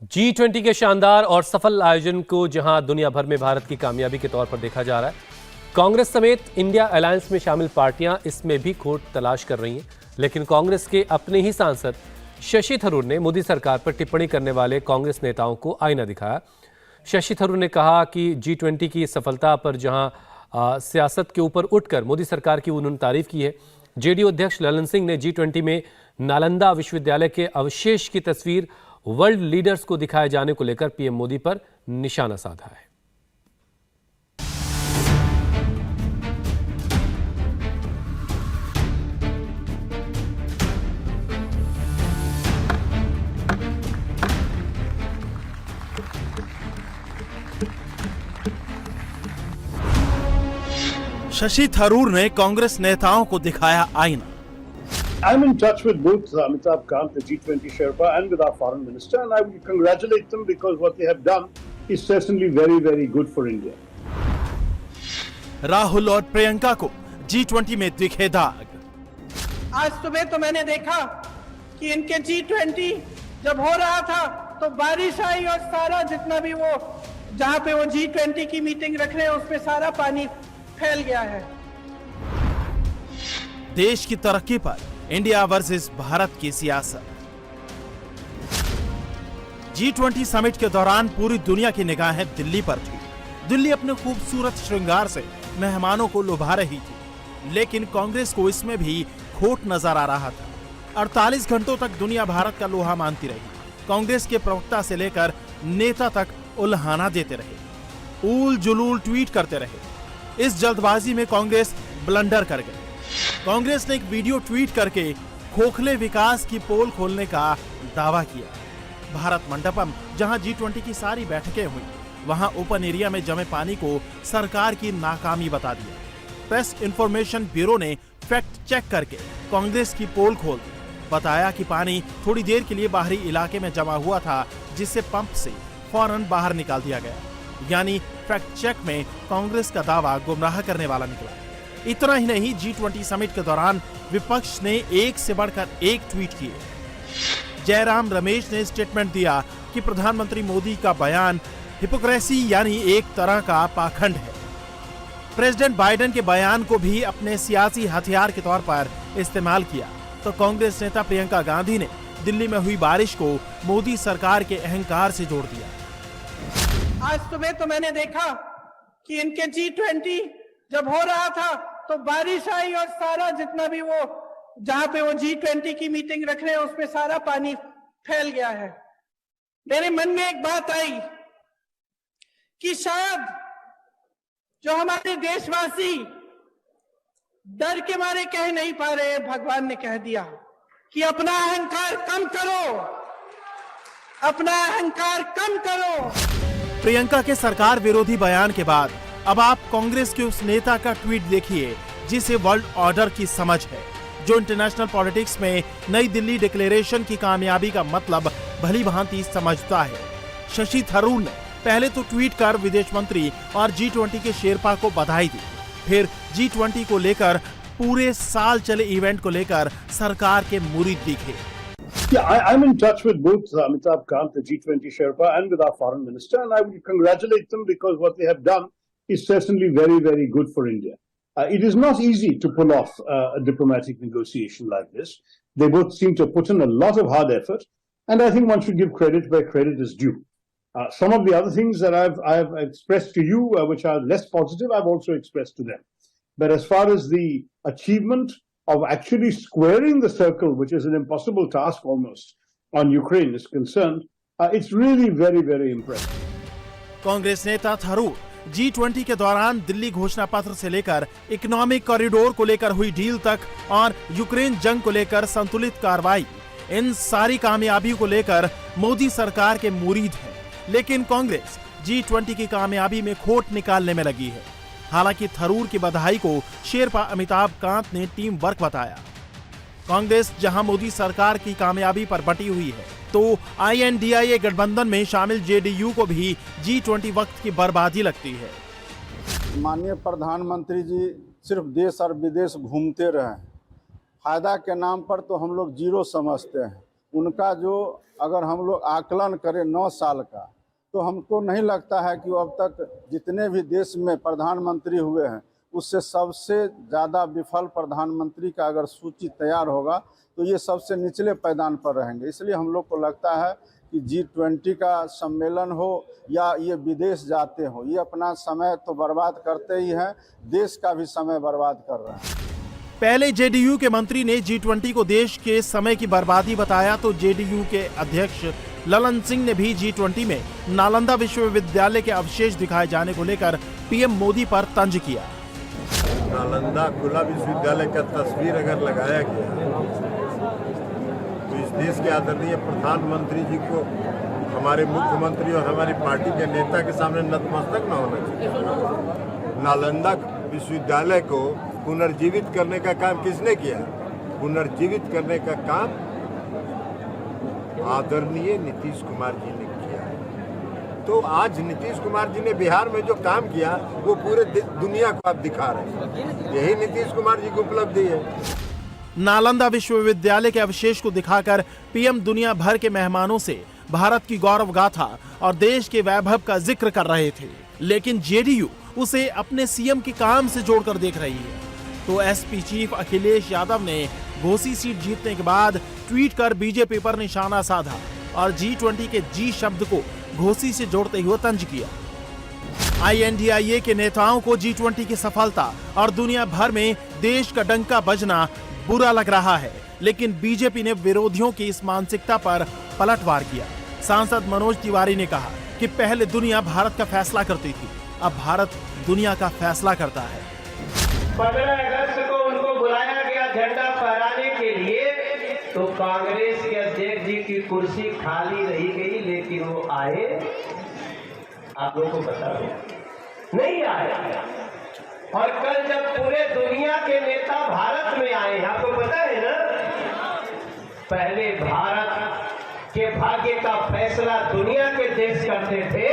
G20 के शानदार और सफल आयोजन को जहां दुनिया भर में भारत की कामयाबी के तौर पर देखा जा रहा है, कांग्रेस समेत इंडिया अलायंस में शामिल पार्टियां इसमें भी खोट तलाश कर रही हैं। लेकिन कांग्रेस के अपने ही सांसद शशि थरूर ने मोदी सरकार पर टिप्पणी करने वाले कांग्रेस नेताओं को आईना दिखाया। शशि थरूर ने कहा कि G20 की सफलता पर जहां सियासत के ऊपर उठकर मोदी सरकार की उन्होंने तारीफ की है। जेडीयू अध्यक्ष ललन सिंह ने G20 में नालंदा विश्वविद्यालय के अवशेष की तस्वीर वर्ल्ड लीडर्स को दिखाए जाने को लेकर पीएम मोदी पर निशाना साधा है। शशि थरूर ने कांग्रेस नेताओं को दिखाया आईना। I'm in touch with both Amitabh Kant, the G20 Sherpa, and with our foreign minister, and I would congratulate them because what they have done is certainly very, very good for India. Rahul और प्रियंका को G20 में दिखे दाग। आज सुबह तो मैंने देखा कि इनके G20 जब हो रहा था तो बारिश आई और सारा जितना भी वो जहां पे वो G20 की मीटिंग रख रहे हैं उसमें सारा पानी फैल गया है। देश की तरक्की पर इंडिया वर्सेस भारत की सियासत। G20 समिट के दौरान पूरी दुनिया की निगाहें दिल्ली पर थी। दिल्ली अपने खूबसूरत श्रृंगार से मेहमानों को लुभा रही थी, लेकिन कांग्रेस को इसमें भी खोट नजर आ रहा था। 48 घंटों तक दुनिया भारत का लोहा मानती रही। कांग्रेस के प्रवक्ता से लेकर नेता तक उल्हाना देते रहे, ऊल जुलूल ट्वीट करते रहे। इस जल्दबाजी में कांग्रेस ब्लंडर कर गई। कांग्रेस ने एक वीडियो ट्वीट करके खोखले विकास की पोल खोलने का दावा किया। भारत मंडपम, जहां G20 की सारी बैठकें हुई, वहां ओपन एरिया में जमे पानी को सरकार की नाकामी बता दिया। प्रेस इंफॉर्मेशन ब्यूरो ने फैक्ट चेक करके कांग्रेस की पोल खोल दी। बताया कि पानी थोड़ी देर के लिए बाहरी इलाके में जमा हुआ था, जिससे पंप से फौरन बाहर निकाल दिया गया। यानी फैक्ट चेक में कांग्रेस का दावा गुमराह करने वाला निकला। इतना ही नहीं, G20 समिट के दौरान विपक्ष ने एक से बढ़कर एक ट्वीट किए। जयराम रमेश ने स्टेटमेंट दिया कि प्रधानमंत्री मोदी का बयान हिपोक्रेसी यानी एक तरह का पाखंड है। प्रेसिडेंट बाइडेन के बयान को भी अपने सियासी हथियार के तौर पर इस्तेमाल किया। तो कांग्रेस नेता प्रियंका गांधी ने दिल्ली में हुई बारिश को मोदी सरकार के अहंकार से जोड़ दिया। आज सुबह तो मैंने देखा कि इनके G20 जब हो रहा था तो बारिश आई और सारा जितना भी वो जहां पे वो G20 की मीटिंग रख रहे हैं उसमें सारा पानी फैल गया है। मेरे मन में एक बात आई कि शायद जो हमारे देशवासी डर के मारे कह नहीं पा रहे, भगवान ने कह दिया कि अपना अहंकार कम करो, अपना अहंकार कम करो। प्रियंका के सरकार विरोधी बयान के बाद अब आप कांग्रेस के उस नेता का ट्वीट देखिए जिसे वर्ल्ड ऑर्डर की समझ है, जो इंटरनेशनल पॉलिटिक्स में नई दिल्ली डिक्लेरेशन की कामयाबी का मतलब भली भांति समझता है। शशि थरूर ने पहले तो ट्वीट कर विदेश मंत्री और G20 के शेरपा को बधाई दी, फिर G20 को लेकर पूरे साल चले इवेंट को लेकर सरकार के मुरीद दिखे। Yeah, I'm in touch with both Amitabh Kant, the G20 Sherpa, and with our foreign minister, and I would congratulate them because what they have done is certainly very, very good for India. It is not easy to pull off a diplomatic negotiation like this. They both seem to put in a lot of hard effort, and I think one should give credit where credit is due. Some of the other things that I've expressed to you, which are less positive, I've also expressed to them. But as far as the achievement of actually squaring the circle, which is an impossible task almost, on Ukraine is concerned, it's really very, very impressive. Congress नेता Tharoor G20 के दौरान दिल्ली घोषणा पत्र से लेकर economic corridor को लेकर हुई डील तक और यूक्रेन जंग को लेकर संतुलित कार्रवाई, इन सारी कामयाबी को लेकर मोदी सरकार के मुरीद हैं। लेकिन कांग्रेस G20 की कामयाबी में खोट निकालने में लगी है। हालांकि थरूर की बधाई को शेरपा अमिताभ कांत ने टीम वर्क बताया। कांग्रेस जहां मोदी सरकार की कामयाबी पर बटी हुई है, तो INDIA गठबंधन में शामिल JDU को भी G20 वक्त की बर्बादी लगती है। माननीय प्रधानमंत्री जी सिर्फ देश और विदेश घूमते रहे, फायदा के नाम पर तो हम लोग जीरो समझते हैं। उनका जो अगर हम लोग आकलन करें 9 साल का, तो हमको नहीं लगता है कि वो अब तक जितने भी देश में प्रधानमंत्री हुए हैं उससे सबसे ज़्यादा विफल प्रधानमंत्री का अगर सूची तैयार होगा तो ये सबसे निचले पायदान पर रहेंगे। इसलिए हम लोग को लगता है कि G20 का सम्मेलन हो या ये विदेश जाते हो, ये अपना समय तो बर्बाद करते ही हैं, देश का भी समय बर्बाद कर रहे हैं। पहले जेडीयू के मंत्री ने G20 को देश के समय की बर्बादी बताया तो जेडीयू के अध्यक्ष ललन सिंह ने भी G20 में नालंदा विश्वविद्यालय के अवशेष दिखाए जाने को लेकर पीएम मोदी पर तंज किया। नालंदा खुला विश्वविद्यालय का तस्वीर अगर लगाया गया तो इस देश के आदरणीय प्रधानमंत्री जी को हमारे मुख्यमंत्री और हमारी पार्टी के नेता के सामने नतमस्तक न होना चाहिए। नालंदा विश्वविद्यालय को पुनर्जीवित करने का काम किसने किया? पुनर्जीवित करने का काम आदरणीय नीतीश कुमार जी ने किया। तो आज नीतीश कुमार जी ने बिहार में जो काम किया वो पूरे दुनिया को आप दिखा रहे हैं। यही नीतीश कुमार जी की उपलब्धि है। नालंदा विश्वविद्यालय के अवशेष को दिखाकर पीएम दुनिया भर के मेहमानों से भारत की गौरव गाथा और देश के वैभव का जिक्र कर रहे थे, लेकिन जेडीयू उसे अपने सीएम के काम से जोड़कर देख रही है। तो एसपी चीफ अखिलेश यादव ने घोसी सीट जीतने के बाद ट्वीट कर बीजेपी पर निशाना साधा और G20 के G शब्द को घोसी से जोड़ते हुए तंज किया। INDIA के नेताओं को G20 की सफलता और दुनिया भर में देश का डंका बजना बुरा लग रहा है, लेकिन बीजेपी ने विरोधियों की इस मानसिकता पर पलटवार किया। सांसद मनोज तिवारी ने कहा कि पहले दुनिया भारत का फैसला करती थी, अब भारत दुनिया का फैसला करता है। 15 अगस्त को उनको बुलाया गया झंडा फहराने के लिए, तो कांग्रेस के अध्यक्ष जी की कुर्सी खाली रही गई, लेकिन वो आए, आप लोगों को पता नहीं आया। और कल जब पूरे दुनिया के नेता भारत में आए, आपको पता है ना, पहले भारत के भाग्य का फैसला दुनिया के देश करते थे,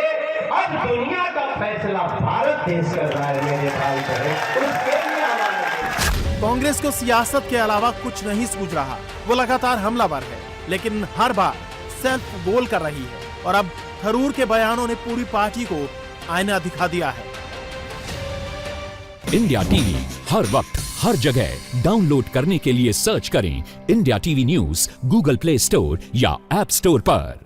अब दुनिया का फैसला भारत देश कर रहा है मेरे भाई बहन। उसके लिए हमारे कांग्रेस को सियासत के अलावा कुछ नहीं सूझ रहा, वो लगातार हमलावर है, लेकिन हर बार सेल्फ गोल कर रही है और अब थरूर के बयानों ने पूरी पार्टी को आईना दिखा दिया है। इंडिया टीवी हर वक्त हर जगह डाउनलोड करने के लिए सर्च करें India TV news Google play store या ऐप स्टोर पर।